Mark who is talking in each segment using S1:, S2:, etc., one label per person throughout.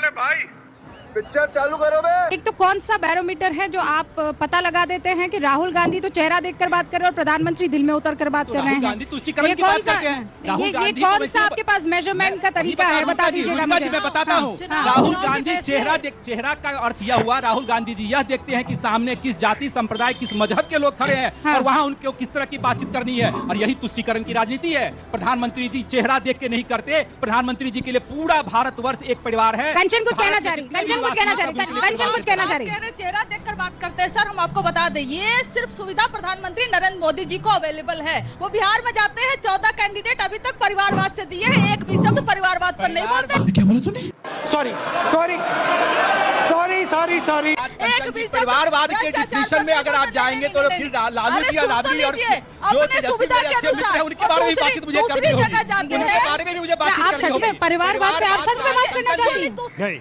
S1: अरे भाई पिक्चर चालू करो बे।
S2: एक तो कौन सा बैरोमीटर है जो आप पता लगा देते हैं कि राहुल गांधी तो चेहरा देखकर बात कर रहे हैं और प्रधानमंत्री दिल में उतर कर बात कर रहे हैं? ये कौन सा आपके पास मेजरमेंट का तरीका है, बता दीजिएगा मुझे।
S3: मैं बताता हूँ। राहुल गांधी चेहरा का अर्थ यह हुआ, राहुल गांधी जी यह देखते हैं कि सामने किस जाति संप्रदाय किस मजहब के लोग खड़े हैं और वहाँ उनको किस तरह की बातचीत करनी है, और यही तुष्टीकरण की राजनीति है। प्रधानमंत्री जी चेहरा देख के नहीं करते, प्रधानमंत्री जी के लिए पूरा भारतवर्ष एक परिवार है।
S2: कंचन कुछ कहना चाह रही, कंचन कुछ कहना चाह रही।
S4: चेहरा देखकर बात करते हैं सर। हम आपको बता दें, ये सिर्फ सुविधा प्रधानमंत्री नरेंद्र मोदी जी को अवेलेबल है। वो बिहार में जाते हैं, 14 कैंडिडेट अभी तक परिवारवाद से दिए हैं, एक भी शब्द परिवारवाद पर नहीं बोलते।
S5: क्या बोला तूने? सॉरी
S4: एक भी
S3: परिवारवाद के डिफिनेशन में अगर आप जाएंगे तो फिर लालू जी आजादी और जो तेजस्वी मेरे अच्छे मित्र हैं उनके बारे में बातचीत मुझे करनी होगी, उनके बारे में मुझे बातचीत
S2: आप सच में परिवारवाद पे आप सच में बात करना चाहती हैं?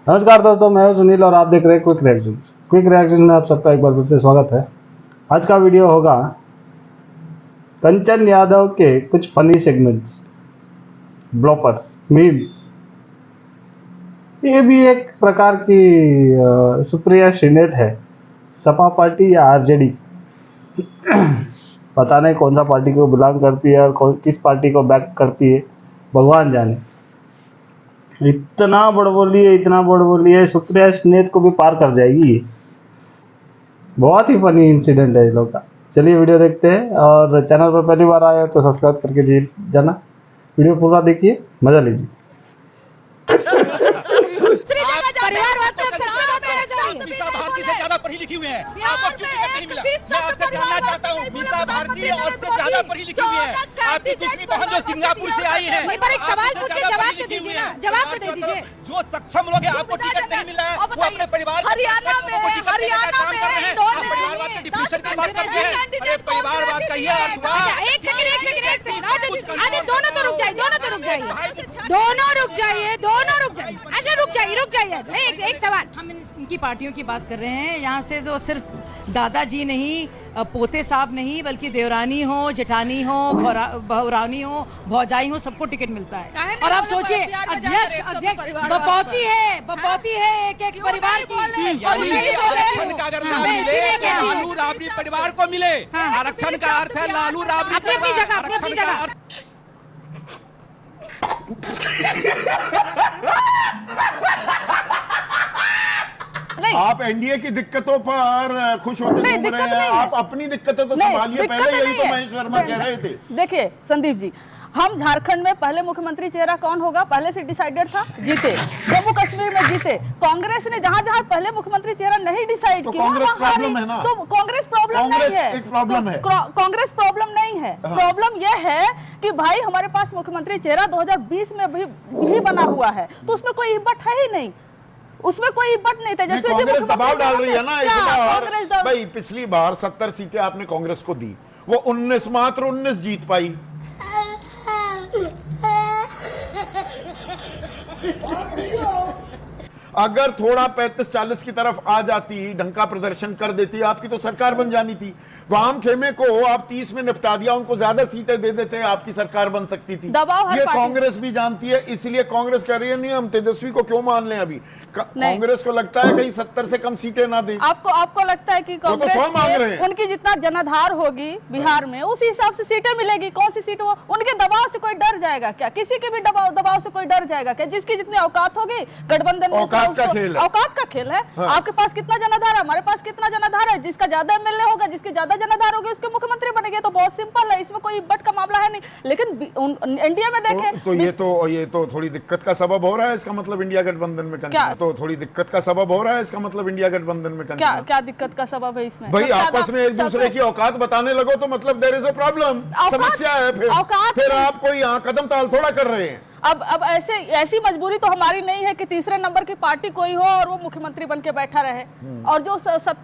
S6: नमस्कार दोस्तों, मैं हूं सुनील और आप देख रहे हैं क्विक रिएक्शन में आप सबका एक बार फिर से स्वागत है। आज का वीडियो होगा कंचन यादव के कुछ फनी सेगमेंट्स, ब्लॉपर्स, मीम्स। ये भी एक प्रकार की सुप्रिया श्रीनेत है, सपा पार्टी या आरजेडी पता नहीं कौन सा पार्टी को बिलोंग करती है और किस पार्टी को बैक करती है, भगवान जाने। इतना बड़बोली है, सुप्रिया श्रीनेत को भी पार कर जाएगी। बहुत ही फनी इंसिडेंट है इन लोग का। चलिए वीडियो देखते हैं, और चैनल पर पहली बार आए तो सब्सक्राइब करके जाना। वीडियो पूरा देखिए, मजा लीजिए।
S3: पढ़ी लिखी हुई है, आपको क्यों टिकट नहीं मिला? मैं आपसे जानना चाहता हूँ, मीसा भारती और से ज्यादा पढ़ी लिखी हुई है। आपकी दूसरी बहन जो सिंगापुर से आई है,
S2: एक सवाल पूछिए, जवाब तो दीजिए ना, जवाब तो दे दीजिए।
S3: जो सक्षम लोग हैं, आपको टिकट नहीं मिला है, वो अपने परिवार
S4: हरियाणा में
S3: परिवारवाद के डिफिनेशन की बात करते हैं। अरे परिवारवाद का ये अर्थ हुआ।
S2: एक सेकंड, अरे दोनों तो रुक जाइए। अच्छा रुक जाइए। एक सवाल,
S7: हम इनकी पार्टियों की बात कर रहे हैं। यहाँ से तो सिर्फ दादाजी नहीं, पोते साहब नहीं, बल्कि देवरानी हो, जेठानी हो, बहुरानी हो, भौजाई हो, सबको टिकट मिलता है। और आप सोचिए, अध्यक्ष बपौती है एक परिवार की।
S3: आरक्षण का अगर नाम मिले, लालू राबड़ी परिवार को मिले। आरक्षण का अर्थ है लालू राबड़ी
S2: अपनी जगह।
S5: आप एनडीए की दिक्कतों पर खुश होते घूम रहे हैं। आप अपनी दिक्कतें तो संभालिए पहले। यही तो महेश वर्मा कह रहे थे।
S4: देखिए संदीप जी, हम झारखंड में पहले मुख्यमंत्री चेहरा कौन होगा पहले से डिसाइडेड था, जीते। जम्मू कश्मीर में जीते। कांग्रेस ने जहां पहले मुख्यमंत्री चेहरा नहीं डिसाइड किया,
S5: कांग्रेस प्रॉब्लम है ना।
S4: तो कांग्रेस प्रॉब्लम नहीं है,
S5: एक प्रॉब्लम है।
S4: कांग्रेस प्रॉब्लम नहीं है। प्रॉब्लम यह है कि भाई हमारे पास मुख्यमंत्री चेहरा 2020 में भी बना हुआ है, तो उसमें कोई इब्बत है ही नहीं, उसमें कोई इब्बत नहीं था। जैसे
S5: कांग्रेस दबाव डाल रही है ना। भाई पिछली बार 70 सीटें आपने कांग्रेस को दी, वो 19 जीत पाई। अगर थोड़ा 35-40 की तरफ आ जाती, ढंग का प्रदर्शन कर देती, आपकी तो सरकार बन जानी थी। वाम खेमे को आप 30 में निपटा दिया, उनको ज्यादा सीटें दे देते, आपकी सरकार बन सकती थी। ये कांग्रेस भी जानती है, इसलिए कांग्रेस कह रही है नहीं, हम तेजस्वी को क्यों मान लें। अभी कांग्रेस को लगता है कहीं 70 से कम सीटें ना दे।
S4: आपको लगता है कि कांग्रेस
S5: तो मांग रहे हैं।
S4: उनकी जितना जनाधार होगी बिहार में, उसी हिसाब से सीटें मिलेगी। कौन सी सीट? वो उनके दबाव से कोई डर जाएगा क्या? किसी के भी दबाव से कोई डर जाएगा क्या? जिसकी जितनी औकात होगी, गठबंधन में औकात का खेल है।
S5: हाँ।
S4: आपके पास कितना जनाधार है, हमारे पास कितना जनाधार है। जिसका ज्यादा एमएलए होगा, जिसके ज्यादा जनाधार होगी, उसके मुख्यमंत्री बनेंगे। तो बहुत सिंपल है, इसमें कोई इब्बत का मामला है नहीं। लेकिन इंडिया में देखें
S5: तो ये तो थोड़ी दिक्कत का सबब हो रहा है। इसका मतलब इंडिया गठबंधन में तो थोड़ी दिक्कत का सबब हो रहा है। इसका मतलब इंडिया गठबंधन में
S4: क्या दिक्कत का सबब है इसमें?
S5: भाई आपस में एक दूसरे की औकात बताने लगो तो मतलब देयर इज अ प्रॉब्लम, समस्या है। फिर आप कोई यहाँ कदम ताल थोड़ा कर रहे हैं।
S4: अब ऐसी मजबूरी तो हमारी नहीं है कि तीसरे नंबर की पार्टी कोई हो और वो मुख्यमंत्री बन के बैठा रहे, और जो 70+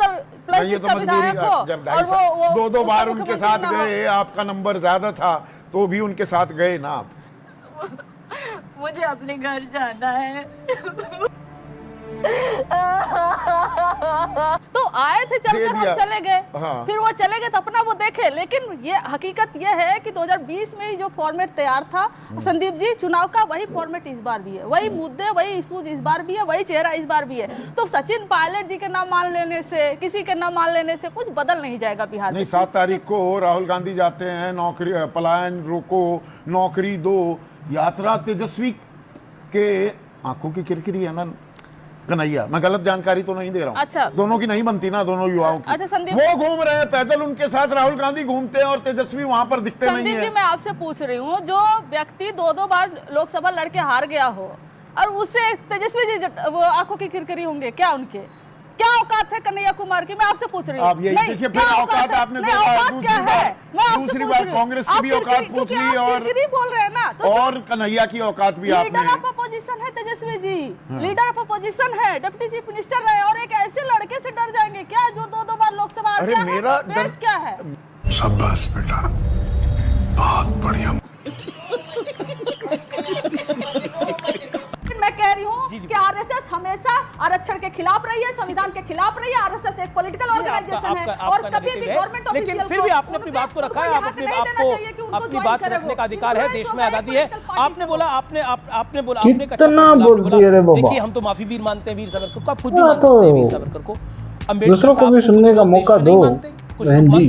S5: तो
S4: विधायक हो,
S5: और दो बार उनके साथ गए, आपका नंबर ज्यादा था तो भी उनके साथ गए ना आप।
S4: मुझे अपने घर जाना है। तो आए थे चलकर, हम चले गए।
S5: हाँ।
S4: फिर वो चले गए तो अपना वो देखे। लेकिन ये हकीकत ये है कि 2020 में ही जो फॉर्मेट तैयार था संदीप जी, चुनाव का वही फॉर्मेट इस बार भी है, वही मुद्दे, वही इश्यूज इस बार भी है, वही चेहरा इस बार भी है। तो सचिन पायलट जी के नाम मान लेने से, किसी के नाम मान लेने से कुछ बदल नहीं जाएगा बिहार में।
S5: नहीं, 7 तारीख को राहुल गांधी जाते हैं, नौकरी पलायन रोको, नौकरी दो, यात्रा तेजस्वी के आंखों की किरकिरी है ना कन्हैया, मैं गलत जानकारी तो नहीं दे रहा हूँ।
S4: अच्छा।
S5: दोनों की नहीं बनती ना, दोनों युवाओं की।
S4: अच्छा संदीप,
S5: वो घूम रहे हैं पैदल, उनके साथ राहुल गांधी घूमते हैं और तेजस्वी वहां पर दिखते नहीं
S4: संदीप
S5: है।
S4: जी मैं आपसे पूछ रही हूँ, जो व्यक्ति 2 बार लोकसभा लड़के हार गया हो और उससे तेजस्वी जी वो आंखों की किरकिरी होंगे क्या? उनके क्या औकात है कन्हैया कुमार की? मैं आपसे पूछ रही हूँ।
S5: आप यही देखिए, फिर औकात आपने दूसरी बार कांग्रेस की भी औकात पूछ ली और
S4: बोल रहे हैं ना,
S5: और कन्हैया की औकात भी आपने।
S4: लीडर ऑफ अपोजिशन है Tejashwi ji, leader of opposition है, डिप्टी चीफ मिनिस्टर रहे, और एक ऐसे लड़के से डर जाएंगे क्या जो 2 बार लोकसभा हार गया है?
S5: मेरा
S4: बेस क्या है?
S8: शाबाश बेटा, बहुत बढ़िया।
S4: मैं कह रही हूँ कि आरएसएस हमेशा आरक्षण के खिलाफ रही है, संविधान के खिलाफ रही है। आरएसएस एक पॉलिटिकल ऑर्गेनाइजेशन है और कभी भी गवर्नमेंट ऑफिशियल,
S9: लेकिन फिर भी आपने अपनी बात को रखा है, आप अपनी बात रखने का अधिकार है, देश में आजादी है। आपने बोला, आपने बोला,
S6: कितना बोलती है रे बाबा।
S9: देखिए हम तो माफी वीर मानते हैं वीर सावरकर को, आप खुद भी मानते हैं वीर सावरकर को,
S6: दूसरों को भी सुनने का मौका दो बहन जी।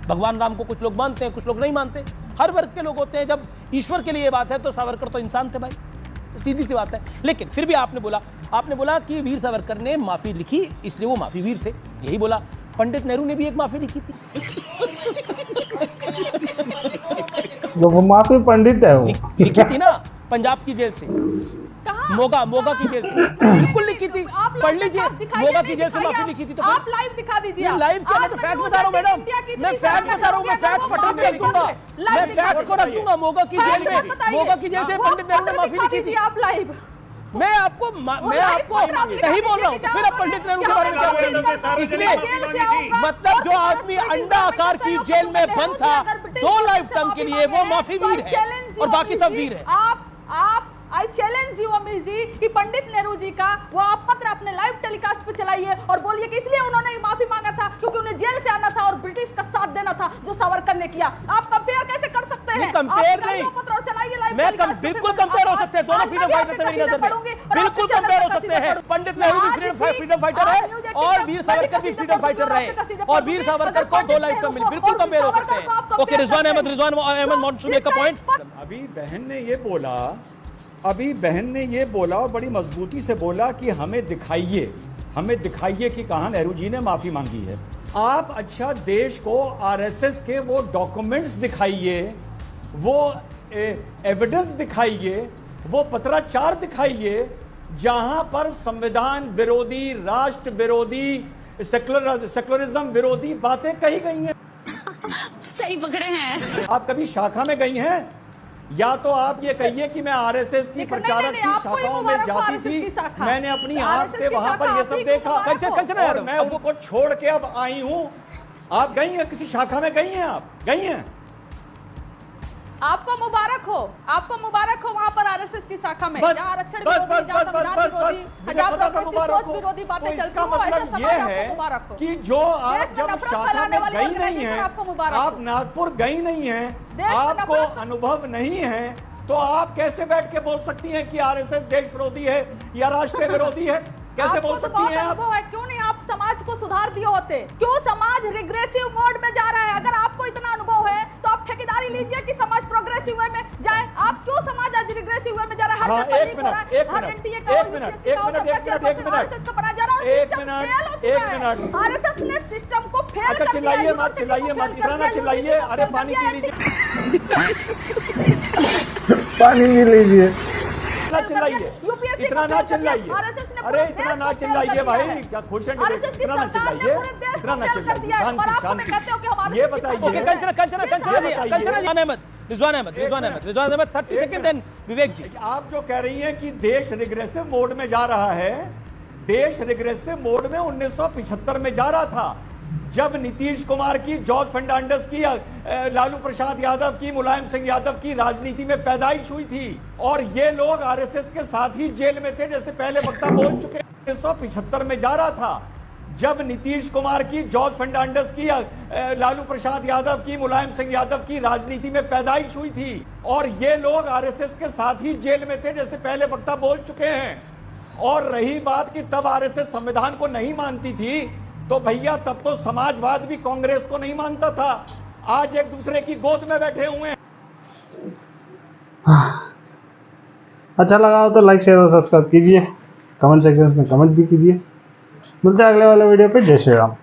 S9: भगवान राम को कुछ लोग मानते हैं, कुछ लोग नहीं मानते, हर वर्ग के लोग होते हैं। जब ईश्वर के लिए ये बात है तो सावरकर तो इंसान थे भाई, सीधी सी बात है। लेकिन फिर भी आपने बोला कि वीर सावरकर ने माफी लिखी इसलिए वो माफी वीर थे, यही बोला। पंडित नेहरू ने भी एक माफी लिखी थी।
S6: वो माफी पंडित है, वो
S9: लिखी थी ना पंजाब की जेल से, मोगा की जेल से, बिल्कुल लिखी थी, पढ़ लीजिए। मोगा की जेल से माफी लिखी थी। तो
S4: आप लाइव दिखा दीजिए।
S9: लाइव क्या, मैं तो फैक्ट बता रहा हूँ मैडम, मैं फैक्ट बता रहा हूँ, मैं फैक्ट पटल पे रख दूंगा, मैं फैक्ट को रख दूंगा। मोगा की जेल से पंडित नेहरू ने माफी लिखी थी।
S4: आप लाइव,
S9: मैं आपको सही बोल रहा हूँ, तो फिर आप पंडित नेहरू के बारे में क्या बोलेंगे? इसलिए मतलब जो आदमी अंडा आकार की जेल में बंद था 2 लाइफ टाइम के लिए, वो माफी वीर है और बाकी सब वीर है।
S4: आप I challenge you Amit ji कि पंडित नेहरू जी का वो आप पत्र अपने लाइव टेलीकास्ट पे चलाइए और बोलिए कि इसलिए उन्होंने माफी मांगा था क्योंकि उन्हें जेल से आना था और ब्रिटिश का साथ देना था जो सावरकर ने किया। आप कंपेयर कैसे कर सकते हैं?
S9: कंपेयर नहीं, मैं बिल्कुल कंपेयर हो सकते हैं, दोनों फ्रीडम फाइटर थे मेरी नजर में, बिल्कुल कंपेयर हो सकते हैं। पंडित नेहरू भी फ्रीडम फाइटर है और वीर सावरकर भी फ्रीडम फाइटर रहे और वीर सावरकर को 2 लाइफ टाइम मिली, बिल्कुल कंपेयर हो सकते हैं। Okay, Rizwan Ahmad wants to make a point.
S10: अभी बहन ने ये बोला और बड़ी मजबूती से बोला कि हमें दिखाइए कि कहाँ नेहरू जी ने माफी मांगी है। आप अच्छा देश को आरएसएस के वो डॉक्यूमेंट्स दिखाइए, वो एविडेंस दिखाइए, वो पत्राचार दिखाइए जहां पर संविधान विरोधी, राष्ट्र विरोधी, सेकुलरिज्म विरोधी बातें कही गई हैं।
S11: सही पकड़े हैं।
S10: आप कभी शाखा में गई हैं? या तो आप ये कहिए कि मैं आरएसएस की प्रचारक की शाखाओं में जाती थी, मैंने अपनी आंख से वहां पर ये सब देखा और मैं उनको छोड़ के अब आई हूं। आप गई हैं किसी शाखा में? गई हैं? आप गई हैं?
S4: आपको मुबारक हो वहां पर आरएसएस की शाखा में।
S10: बस विरोधी बातें चलती हैं। मतलब ये है कि जो आप जब शाखा में गई नहीं है, आप नागपुर गई नहीं है, आपको अनुभव नहीं है, तो आप कैसे बैठ के बोल सकती हैं कि आरएसएस देश विरोधी है या राष्ट्र विरोधी है? कैसे बोल सकती हैं आप?
S4: क्यों नहीं आप समाज को सुधार दिए होते? क्यों समाज रिग्रेसिव मोड में जा रहा है? अगर आपको इतना अनुभव है तो आप ठेकेदारी लीजिए कि समाज प्रोग्रेसिव वे में जाए। आप क्यों समाज आज रिग्रेसिव वे में जा रहा है?
S10: एक मिनट
S4: आरएसएस ने सिस्टम को फेल
S10: अच्छा, चिल्लाइए मत, इतना ना चिल्लाइए। अरे पानी पी लीजिए,
S6: पानी पी लीजिए,
S10: इतना ना चिल्लाइए। अरे इतना ना चिल्लाइए भाई, क्या खुश हैं? इतना ना चिल्लाइए, शांति। ये बताइए,
S9: रिजवान अहमद 30 सेकंड, देन विवेक जी।
S10: आप जो कह रही हैं कि देश रिग्रेसिव मोड में जा रहा है, देश रिग्रेसिव मोड में 1975 में जा रहा था जब नीतीश कुमार की, जॉर्ज फर्नांडिस की, लालू प्रसाद यादव की, मुलायम सिंह यादव की राजनीति में पैदाइश हुई थी और ये लोग आरएसएस के साथ ही जेल में थे, जैसे पहले वक्ता बोल चुके। 1975 में जा रहा था, जब नीतीश कुमार की, जॉर्ज फर्नांडिस की, लालू प्रसाद यादव की, मुलायम सिंह यादव की राजनीति में पैदाइश हुई थी और ये लोग आरएसएस के साथ ही जेल में थे, जैसे पहले वक्ता बोल चुके हैं। और रही बात कि तब आरएसएस संविधान को नहीं मानती थी, तो भैया तब तो समाजवाद भी कांग्रेस को नहीं मानता था। आज एक दूसरे की गोद में बैठे हुए हैं।
S6: अच्छा लगा हो तो लाइक शेयर और सब्सक्राइब कीजिए, कमेंट सेक्शन में कमेंट भी कीजिए। मिलते हैं अगले वाले वीडियो पे। जय श्री राम।